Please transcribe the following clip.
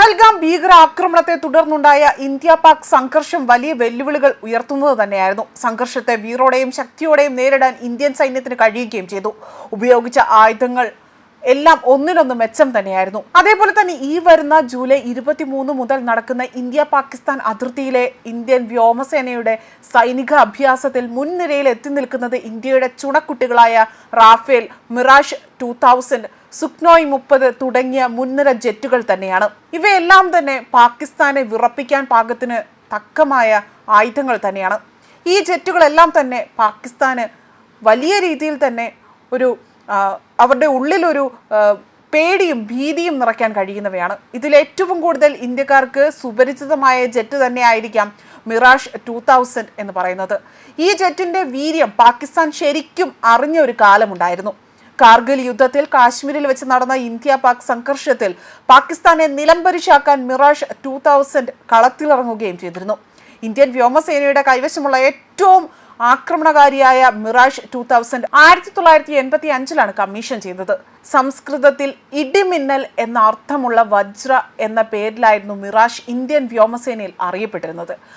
പഹൽഗാം ഭീകര ആക്രമണത്തെ തുടർന്നുണ്ടായ ഇന്ത്യ പാക് സംഘർഷം വലിയ വെല്ലുവിളികൾ ഉയർത്തുന്നത് തന്നെയായിരുന്നു. സംഘർഷത്തെ വീറോടെയും ശക്തിയോടെയും നേരിടാൻ ഇന്ത്യൻ സൈന്യത്തിന് കഴിയുകയും ചെയ്തു. ഉപയോഗിച്ച ആയുധങ്ങൾ എല്ലാം ഒന്നിനൊന്ന് മെച്ചം തന്നെയായിരുന്നു. അതേപോലെ തന്നെ ഈ വരുന്ന ജൂലൈ 23 മുതൽ നടക്കുന്ന ഇന്ത്യ പാകിസ്ഥാൻ അതിർത്തിയിലെ ഇന്ത്യൻ വ്യോമസേനയുടെ സൈനിക അഭ്യാസത്തിൽ മുൻനിരയിൽ എത്തി നിൽക്കുന്നത് ഇന്ത്യയുടെ ചുണക്കുട്ടികളായ റാഫേൽ, മിറാഷ് 2000, സുഖ്നോയ് 30 തുടങ്ങിയ മുൻനിര ജെറ്റുകൾ തന്നെയാണ്. ഇവയെല്ലാം തന്നെ പാകിസ്ഥാനെ വിറപ്പിക്കാൻ പാകത്തിന് തക്കമായ ആയുധങ്ങൾ തന്നെയാണ്. ഈ ജെറ്റുകളെല്ലാം തന്നെ പാകിസ്ഥാന് വലിയ രീതിയിൽ തന്നെ അവരുടെ ഉള്ളിലൊരു പേടിയും ഭീതിയും നിറയ്ക്കാൻ കഴിയുന്നവയാണ്. ഇതിലേറ്റവും കൂടുതൽ ഇന്ത്യക്കാർക്ക് സുപരിചിതമായ ജെറ്റ് തന്നെയായിരിക്കാം മിറാഷ് 2000 എന്ന് പറയുന്നത്. ഈ ജെറ്റിന്റെ വീര്യം പാകിസ്ഥാൻ ശരിക്കും അറിഞ്ഞ ഒരു കാലമുണ്ടായിരുന്നു. കാർഗിൽ യുദ്ധത്തിൽ കാശ്മീരിൽ വെച്ച് നടന്ന ഇന്ത്യ പാക് സംഘർഷത്തിൽ പാകിസ്ഥാനെ നിലംപരിശാക്കാൻ മിറാഷ് 2000 കളത്തിലിറങ്ങുകയും ചെയ്തിരുന്നു. ഇന്ത്യൻ വ്യോമസേനയുടെ കൈവശമുള്ള ഏറ്റവും ആക്രമണകാരിയായ മിറാഷ് 2000 1985 കമ്മീഷൻ ചെയ്തത്. സംസ്കൃതത്തിൽ ഇടിമിന്നൽ എന്ന അർത്ഥമുള്ള വജ്ര എന്ന പേരിലായിരുന്നു മിറാഷ് ഇന്ത്യൻ വ്യോമസേനയിൽ അറിയപ്പെട്ടിരുന്നത്.